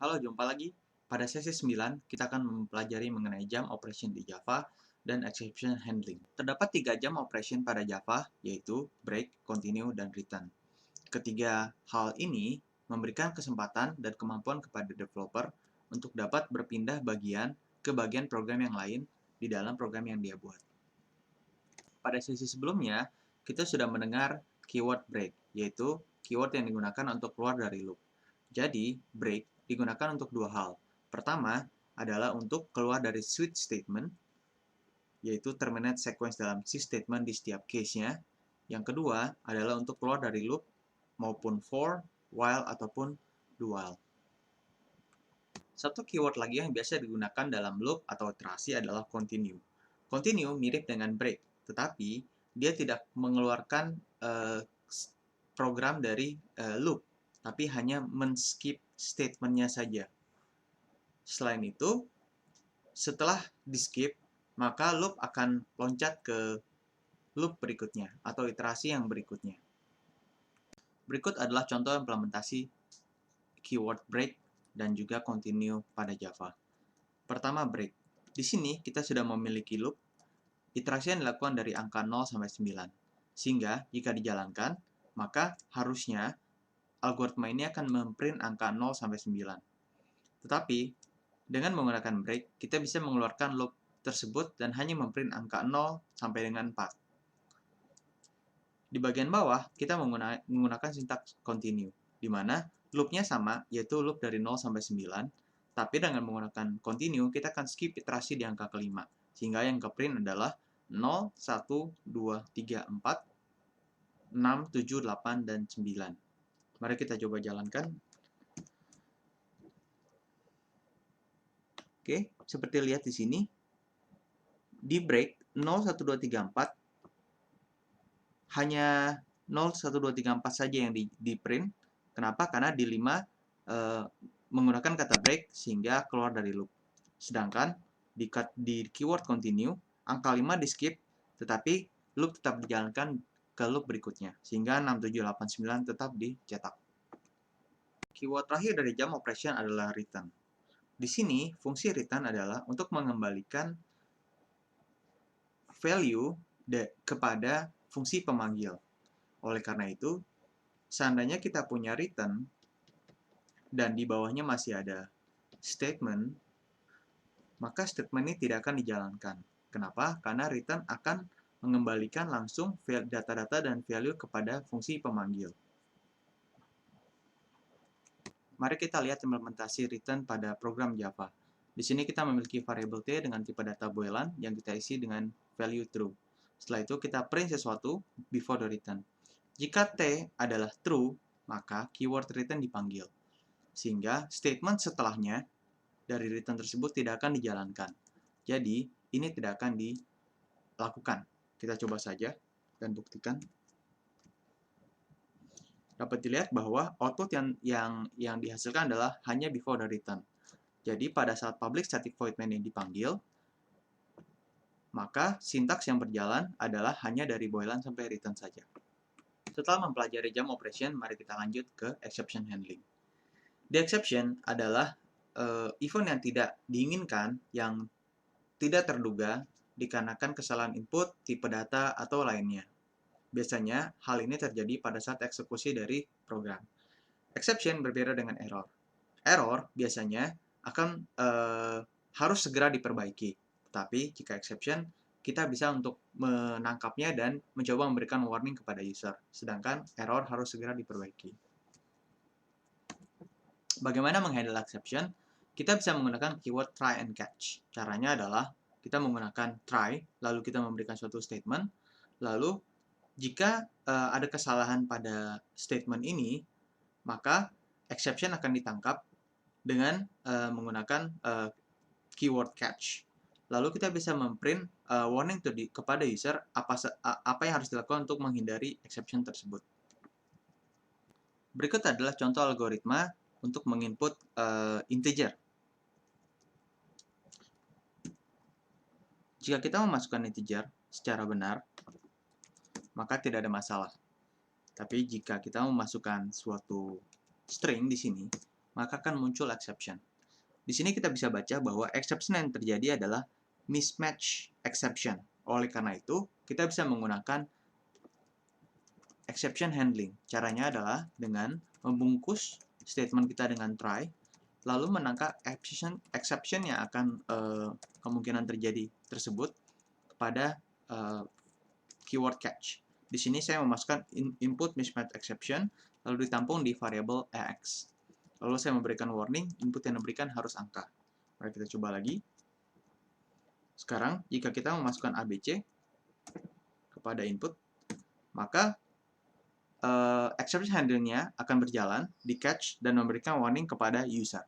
Halo, jumpa lagi. Pada sesi 9, kita akan mempelajari mengenai jam operation di Java dan exception handling. Terdapat 3 jam operation pada Java, yaitu break, continue, dan return. Ketiga hal ini memberikan kesempatan dan kemampuan kepada developer untuk dapat berpindah bagian ke bagian program yang lain di dalam program yang dia buat. Pada sesi sebelumnya, kita sudah mendengar keyword break, yaitu keyword yang digunakan untuk keluar dari loop. Jadi, break digunakan untuk dua hal. Pertama adalah untuk keluar dari switch statement, yaitu terminate sequence dalam si statement di setiap case-nya. Yang kedua adalah untuk keluar dari loop maupun for, while, ataupun do while. Satu keyword lagi yang biasa digunakan dalam loop atau iterasi adalah continue. Continue mirip dengan break, tetapi dia tidak mengeluarkan program dari loop, tapi hanya men-skip statement-nya saja. Selain itu, setelah di-skip, maka loop akan loncat ke loop berikutnya atau iterasi yang berikutnya. Berikut adalah contoh implementasi keyword break dan juga continue pada Java. Pertama, break. Di sini kita sudah memiliki loop, iterasi yang dilakukan dari angka 0 sampai 9. Sehingga jika dijalankan, maka harusnya algoritma ini akan memprint angka 0 sampai 9. Tetapi, dengan menggunakan break, kita bisa mengeluarkan loop tersebut dan hanya memprint angka 0 sampai dengan 4. Di bagian bawah, kita menggunakan sintaks continue, di mana loopnya sama, yaitu loop dari 0 sampai 9, tapi dengan menggunakan continue, kita akan skip iterasi di angka kelima, sehingga yang ke-print adalah 0, 1, 2, 3, 4, 6, 7, 8, dan 9. Mari kita coba jalankan. Oke, seperti lihat di sini, di break 0, 1, 2, 3, 4, hanya 0, 1, 2, 3, 4 saja yang di print. Kenapa? Karena di 5 menggunakan kata break sehingga keluar dari loop. Sedangkan di keyword continue, angka 5 di skip, tetapi loop tetap dijalankan ke loop berikutnya. Sehingga 6, 7, 8, 9 tetap dicetak. Keyword terakhir dari jam operation adalah return. Di sini, fungsi return adalah untuk mengembalikan value kepada fungsi pemanggil. Oleh karena itu, seandainya kita punya return dan di bawahnya masih ada statement, maka statement ini tidak akan dijalankan. Kenapa? Karena return akan mengembalikan langsung data-data dan value kepada fungsi pemanggil. Mari kita lihat implementasi return pada program Java. Di sini kita memiliki variabel T dengan tipe data Boolean yang kita isi dengan value true. Setelah itu kita print sesuatu before the return. Jika T adalah true, maka keyword return dipanggil. Sehingga statement setelahnya dari return tersebut tidak akan dijalankan. Jadi, ini tidak akan dilakukan. Kita coba saja dan buktikan. Dapat dilihat bahwa output yang dihasilkan adalah hanya before the return. Jadi, pada saat public static void main yang dipanggil, maka sintaks yang berjalan adalah hanya dari boolean sampai return saja. Setelah mempelajari jam operation, mari kita lanjut ke exception handling. The exception adalah event yang tidak diinginkan, yang tidak terduga, dikarenakan kesalahan input, tipe data, atau lainnya. Biasanya, hal ini terjadi pada saat eksekusi dari program. Exception berbeda dengan error. Error biasanya akan harus segera diperbaiki. Tapi jika exception, kita bisa untuk menangkapnya dan mencoba memberikan warning kepada user. Sedangkan error harus segera diperbaiki. Bagaimana menghandle exception? Kita bisa menggunakan keyword try and catch. Caranya adalah kita menggunakan try, lalu kita memberikan suatu statement, lalu jika ada kesalahan pada statement ini, maka exception akan ditangkap dengan menggunakan keyword catch. Lalu kita bisa memprint warning kepada user apa yang harus dilakukan untuk menghindari exception tersebut. Berikut adalah contoh algoritma untuk menginput integer. Jika kita memasukkan integer secara benar, maka tidak ada masalah. Tapi jika kita memasukkan suatu string di sini, maka akan muncul exception. Di sini kita bisa baca bahwa exception yang terjadi adalah mismatch exception. Oleh karena itu, kita bisa menggunakan exception handling. Caranya adalah dengan membungkus statement kita dengan try, lalu menangkap exception yang akan kemungkinan terjadi tersebut kepada keyword catch. Di sini saya memasukkan input mismatch exception, lalu ditampung di variabel AX. Lalu saya memberikan warning, input yang diberikan harus angka. Mari kita coba lagi. Sekarang, jika kita memasukkan ABC kepada input, maka exception handling-nya akan berjalan di catch dan memberikan warning kepada user.